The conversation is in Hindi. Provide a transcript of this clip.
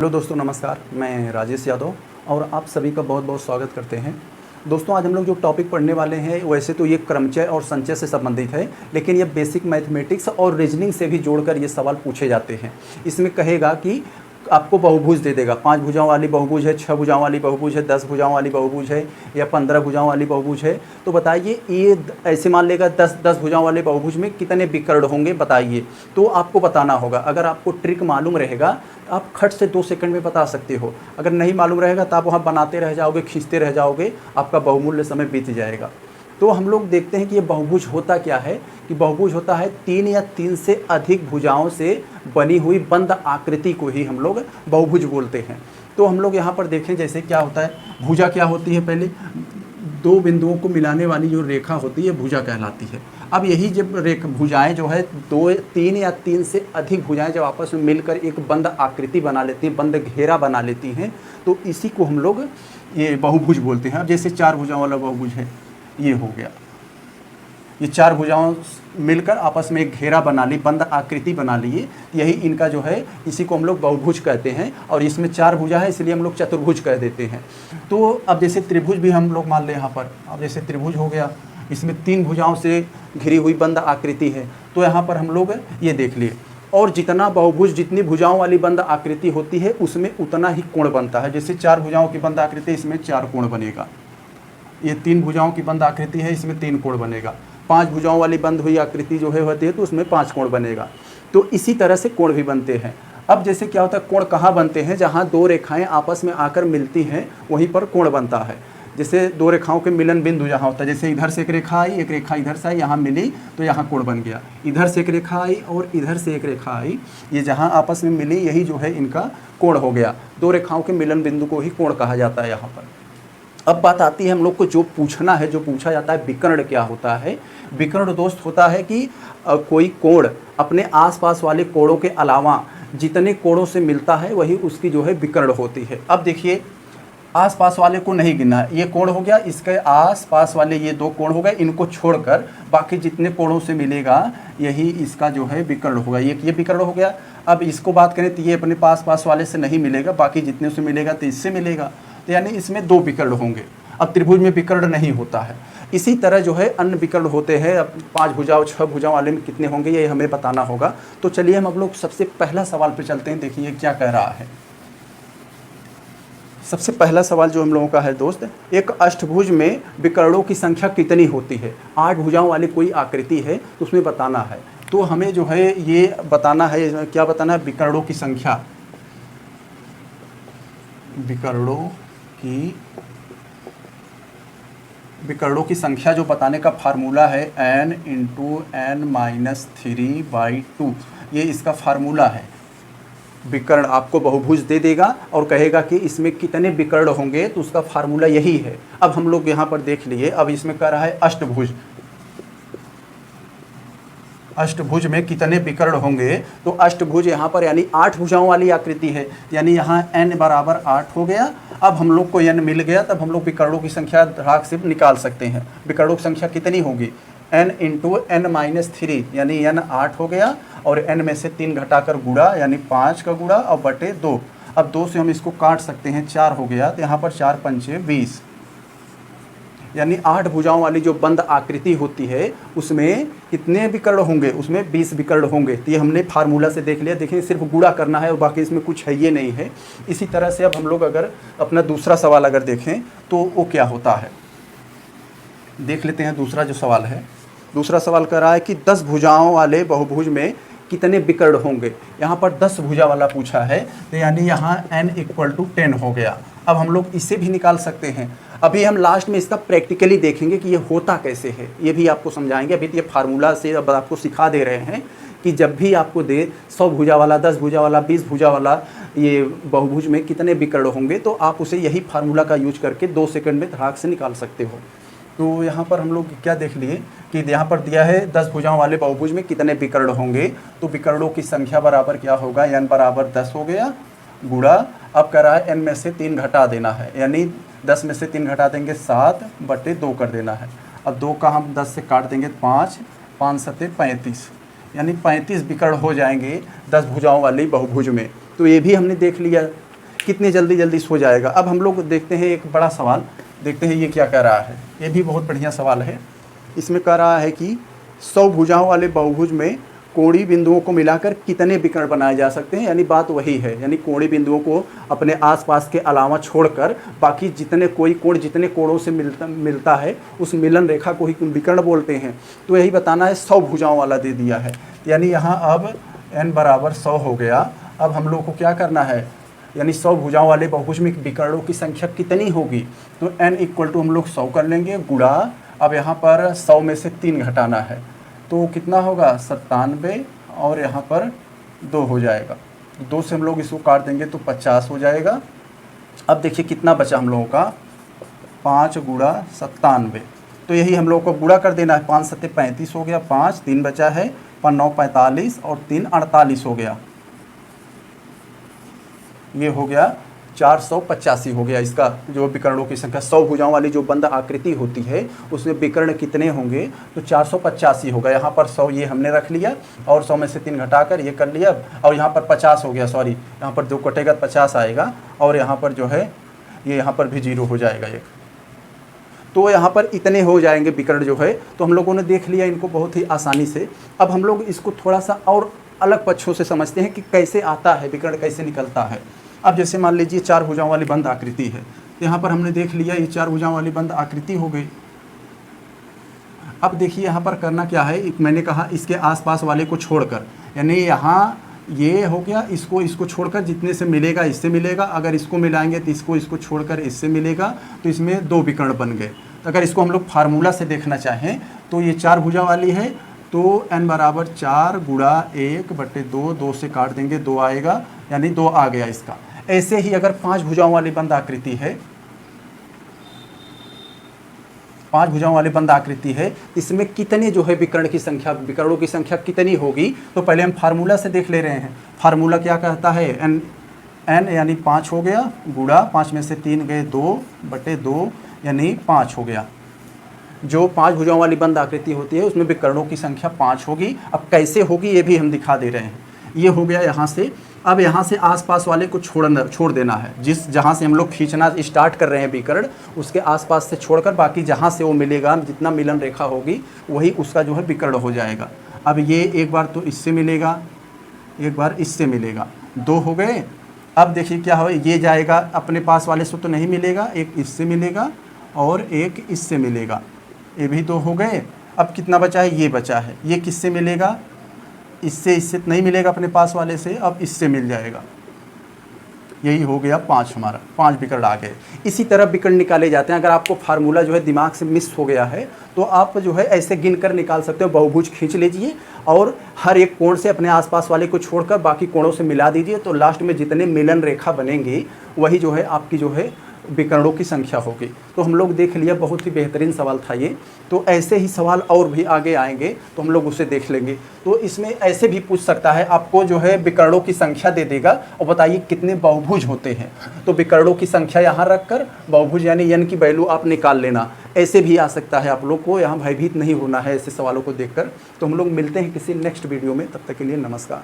हेलो दोस्तों, नमस्कार। मैं राजेश यादव और आप सभी का बहुत बहुत स्वागत करते हैं। दोस्तों, आज हम लोग जो टॉपिक पढ़ने वाले हैं वैसे तो ये क्रमचय और संचय से संबंधित है, लेकिन ये बेसिक मैथमेटिक्स और रीजनिंग से भी जोड़कर ये सवाल पूछे जाते हैं। इसमें कहेगा कि आपको बहुभुज दे देगा, 5 भुजाओं वाली बहुभुज है, 6 भुजाओं वाली बहुभुज है, 10 भुजाओं वाली बहुभुज है या 15 भुजाओं वाली बहुभुज है। तो बताइए, ये ऐसे मान लेगा 10 भुजाओं वाले बहुभुज में कितने विकर्ण होंगे बताइए। तो आपको बताना होगा। अगर आपको ट्रिक मालूम रहेगा आप खट से 2 सेकंड में बता सकते हो। अगर नहीं मालूम रहेगा तो आप वहाँ बनाते रह जाओगे, खींचते रह जाओगे, आपका बहुमूल्य समय बीत जाएगा। तो हम लोग देखते हैं कि ये बहुभुज होता क्या है। कि बहुभुज होता है 3 या 3 से अधिक भुजाओं से बनी हुई बंद आकृति को ही हम लोग बहुभुज बोलते हैं। तो हम लोग यहाँ पर देखें जैसे क्या होता है। भुजा क्या होती है, पहले 2 बिंदुओं को मिलाने वाली जो रेखा होती है भुजा कहलाती है। अब यही जब भुजाएं जो है 2, 3 या 3 से अधिक भुजाएं जब आपस में मिलकर एक बंद आकृति बना लेती हैं, बंद घेरा बना लेती हैं, तो इसी को हम लोग ये बहुभुज बोलते हैं। अब जैसे 4 भुजाओं वाला बहुभुज है, ये हो गया। ये 4 भुजाओं मिलकर आपस में एक घेरा बना ली, बंद आकृति बना लिए, यही इनका जो है, इसी को हम लोग बहुभुज कहते हैं। और इसमें 4 भुजा है इसलिए हम लोग चतुर्भुज कह देते हैं। तो अब जैसे त्रिभुज भी हम लोग मान लें यहाँ पर। अब जैसे त्रिभुज हो गया, इसमें 3 भुजाओं से घिरी हुई बंद आकृति है। तो यहाँ पर हम लोग ये देख लिए। और जितना बहुभुज, जितनी भुजाओं वाली बंद आकृति होती है उसमें उतना ही कोण बनता है। जैसे 4 भुजाओं की बंद आकृति, इसमें 4 कोण बनेगा। ये 3 भुजाओं की बंद आकृति है, इसमें 3 कोण बनेगा। 5 भुजाओं वाली बंद हुई आकृति जो है होती है तो उसमें 5 कोण बनेगा। तो इसी तरह से कोण भी बनते हैं। अब जैसे क्या होता है, कोण कहाँ बनते हैं, जहाँ 2 रेखाएं आपस में आकर मिलती हैं वहीं पर कोण बनता है। जैसे 2 रेखाओं के मिलन बिंदु जहाँ होता है, जैसे इधर से एक रेखा आई, एक रेखा इधर से आई, यहाँ मिली तो यहाँ कोण बन गया। इधर से एक रेखा आई और इधर से एक रेखा आई, ये जहाँ आपस में मिली यही जो है इनका कोण हो गया। 2 रेखाओं के मिलन बिंदु को ही कोण कहा जाता है यहाँ पर। अब बात आती है हम लोग को जो पूछना है, जो पूछा जाता है, विकर्ण क्या होता है। विकर्ण दोस्त होता है कि कोई कोण अपने आसपास वाले कोणों के अलावा जितने कोणों से मिलता है वही उसकी जो है विकर्ण होती है। अब देखिए, आसपास वाले को नहीं गिनना है, ये कोण हो गया, इसके आसपास वाले ये 2 कोण हो गए, इनको छोड़कर बाकी जितने कोणों से मिलेगा यही इसका जो है विकर्ण होगा। ये विकर्ण हो गया। अब इसको बात करें तो ये अपने पास वाले से नहीं मिलेगा, बाकी जितने से मिलेगा तो इससे मिलेगा, तो यानी इसमें 2 विकर्ण होंगे। अब त्रिभुज में विकर्ण नहीं होता है। इसी तरह जो है अन्य विकर्ण होते हैं। अब 5 भुजाओं 6 भुजाओं वाले में कितने होंगे ये हमें बताना होगा। तो चलिए हम लोग सबसे पहला सवाल पे चलते हैं। देखिए क्या कह रहा है। सबसे पहला सवाल जो हम लोगों का है दोस्त, एक अष्टभुज में विकर्णों की संख्या कितनी होती है। 8 भुजाओं वाली कोई आकृति है तो उसमें बताना है। तो हमें जो है ये बताना है, क्या बताना है, विकर्णों की संख्या। विकर्णों की संख्या जो बताने का फार्मूला है n × n-3/2, ये इसका फार्मूला है। विकर्ण आपको बहुभुज दे देगा और कहेगा कि इसमें कितने विकर्ण होंगे, तो उसका फार्मूला यही है। अब हम लोग यहाँ पर देख लिए। अब इसमें कह रहा है अष्टभुज, अष्टभुज में कितने विकर्ण होंगे। तो अष्टभुज यहाँ पर यानी 8 भुजाओं वाली आकृति है, यानी यहाँ n = 8 हो गया। अब हम लोग को n मिल गया, तब हम लोग विकर्णों की संख्या भाग से निकाल सकते हैं। विकर्णों की संख्या कितनी होगी, n × n-3, यानी n 8 हो गया और n में से 3 घटाकर गुणा, यानी 5 का गुणा और बटे 2। अब 2 से हम इसको काट सकते हैं, 4 हो गया, तो यहाँ पर 4 × 5 = 20, यानी 8 भुजाओं वाली जो बंद आकृति होती है उसमें कितने विकर्ण होंगे, उसमें 20 विकर्ण होंगे। तो ये हमने फार्मूला से देख लिया। देखिए सिर्फ गुणा करना है और बाकी इसमें कुछ है ये नहीं है। इसी तरह से अब हम लोग अगर अपना दूसरा सवाल अगर देखें तो वो क्या होता है, देख लेते हैं। दूसरा जो सवाल है, दूसरा सवाल कह रहा है कि 10 भुजाओं वाले बहुभुज में कितने विकर्ण होंगे। यहाँ पर 10 भुजा वाला पूछा है, तो यानी यहाँ n = 10 हो गया। अब हम लोग इसे भी निकाल सकते हैं। अभी हम लास्ट में इसका प्रैक्टिकली देखेंगे कि ये होता कैसे है, ये भी आपको समझाएंगे। अभी ये फार्मूला से अब आपको सिखा दे रहे हैं कि जब भी आपको दे 100 भुजा वाला, 10 भुजा वाला, 20 भुजा वाला ये बहुभुज में कितने विकर्ण होंगे, तो आप उसे यही फार्मूला का यूज करके 2 सेकंड में धड़ाक से निकाल सकते हो। तो यहाँ पर हम लोग क्या देख लिए कि यहाँ पर दिया है 10 भुजाओं वाले बहुभुज में कितने विकर्ण होंगे। तो विकर्णों की संख्या बराबर क्या होगा, n = 10 हो गया गुणा। अब कह रहा है n में से 3 घटा देना है, यानी 10 में से 3 घटा देंगे 7/2 कर देना है। अब 2 का हम 10 से काट देंगे 5, 5 × 7 = 35, यानी 35 विकर्ण हो जाएंगे 10 भुजाओं वाली बहुभुज में। तो ये भी हमने देख लिया। कितने जल्दी जल्दी सो जाएगा। अब हम लोग देखते हैं एक बड़ा सवाल, देखते हैं ये क्या कह रहा है। ये भी बहुत बढ़िया सवाल है। इसमें कह रहा है कि 100 भुजाओं वाले बहुभुज में कोणीय बिंदुओं को मिलाकर कितने विकर्ण बनाए जा सकते हैं। यानी बात वही है, यानी कोणीय बिंदुओं को अपने आसपास के अलावा छोड़कर बाकी जितने कोई कोण जितने कोणों से मिलता है उस मिलन रेखा को ही विकर्ण बोलते हैं। तो यही बताना है। 100 भुजाओं वाला दे दिया है, यानी यहाँ अब n बराबर 100 हो गया। अब हम लोग को क्या करना है, यानी 100 भुजाओं वाले बहुभुज में विकर्णों की संख्या कितनी होगी। तो n इक्वल टू हम लोग 100 कर लेंगे गुणा, अब यहाँ पर 100 में से 3 घटाना है तो कितना होगा 97, और यहाँ पर 2 हो जाएगा। 2 से हम लोग इसको काट देंगे तो 50 हो जाएगा। अब देखिए कितना बचा हम लोगों का, 5 गुणा 97। तो यही हम लोगों को गुणा कर देना है। 5 सत्ते 35 हो गया, 5 3 बचा है, 5 9 45 और 3 48 हो गया। ये हो गया 485 हो गया इसका जो विकर्णों की संख्या। 100 भुजाओं वाली जो बंद आकृति होती है उसमें विकर्ण कितने होंगे, तो 485 होगा। यहाँ पर 100 ये हमने रख लिया और 100 में से 3 घटाकर ये कर लिया, और यहाँ पर 50 हो गया, सॉरी यहाँ पर 2 कटेगा 50 आएगा, और यहाँ पर जो है ये यहाँ पर भी 0 हो जाएगा एक। तो यहाँ पर इतने हो जाएंगे विकर्ण जो है। तो हम लोगों ने देख लिया इनको बहुत ही आसानी से। अब हम लोग इसको थोड़ा सा और अलग पक्षों से समझते हैं कि कैसे आता है विकर्ण, कैसे निकलता है। अब जैसे मान लीजिए 4 भुजाओं वाली बंद आकृति है, तो यहाँ पर हमने देख लिया ये 4 भुजाओं वाली बंद आकृति हो गई। अब देखिए यहाँ पर करना क्या है, मैंने कहा इसके आसपास वाले को छोड़कर, यानी यहाँ ये हो गया, इसको छोड़कर जितने से मिलेगा इससे मिलेगा, अगर इसको मिलाएंगे तो इसको छोड़कर इससे मिलेगा, तो इसमें 2 विकर्ण बन गए। तो अगर इसको हम लोग फार्मूला से देखना चाहें तो ये 4 भुजा वाली है, तो n बराबर 4 गुणा 1/2, 2 से काट देंगे 2 आएगा, यानी 2 आ गया इसका। ऐसे ही अगर 5 भुजाओं वाली बंद आकृति है, 5 भुजाओं वाली बंद आकृति है, इसमें कितने जो है विकर्ण की संख्या, विकर्णों की संख्या कितनी होगी। तो पहले हम फार्मूला से देख ले रहे हैं। फार्मूला क्या कहता है, n यानी 5 हो गया, गुणा 5 में से 3 गए 2/2 यानी 5 हो गया। जो 5 भुजाओं वाली बंद आकृति होती है उसमें विकर्णों की संख्या 5 होगी। अब कैसे होगी ये भी हम दिखा दे रहे हैं। ये हो गया यहाँ से। अब यहाँ से आसपास वाले को छोड़ देना है, जहाँ से हम लोग खींचना स्टार्ट कर रहे हैं विकर्ण, उसके आसपास से छोड़कर बाकी जहाँ से वो मिलेगा, जितना मिलन रेखा होगी वही उसका जो है विकर्ण हो जाएगा। अब ये एक बार तो इससे मिलेगा, एक बार इससे मिलेगा, 2 हो गए। अब देखिए क्या हो, ये जाएगा अपने पास वाले से तो नहीं मिलेगा, एक इससे मिलेगा और एक इससे मिलेगा, ये भी 2 हो गए। अब कितना बचा है, ये बचा है, ये किससे मिलेगा, इससे नहीं मिलेगा अपने पास वाले से, अब इससे मिल जाएगा। यही हो गया 5 हमारा, 5 विकर्ण आ गए। इसी तरह विकर्ण निकाले जाते हैं। अगर आपको फार्मूला जो है दिमाग से मिस हो गया है तो आप जो है ऐसे गिनकर निकाल सकते हो। बहुभुज खींच लीजिए और हर एक कोण से अपने आसपास वाले को छोड़कर बाकी कोणों से मिला दीजिए, तो लास्ट में जितने मिलन रेखा बनेंगी वही जो है आपकी जो है विकर्णों की संख्या होगी। तो हम लोग देख लिया, बहुत ही बेहतरीन सवाल था ये। तो ऐसे ही सवाल और भी आगे आएंगे तो हम लोग उसे देख लेंगे। तो इसमें ऐसे भी पूछ सकता है, आपको जो है विकर्णों की संख्या दे देगा और बताइए कितने बहुभुज होते हैं, तो विकर्णों की संख्या यहाँ रखकर बहुभुज यानी n की वैल्यू आप निकाल लेना। ऐसे भी आ सकता है। आप लोग को यहाँ भयभीत नहीं होना है ऐसे सवालों को देखकर। तो हम लोग मिलते हैं किसी नेक्स्ट वीडियो में, तब तक के लिए नमस्कार।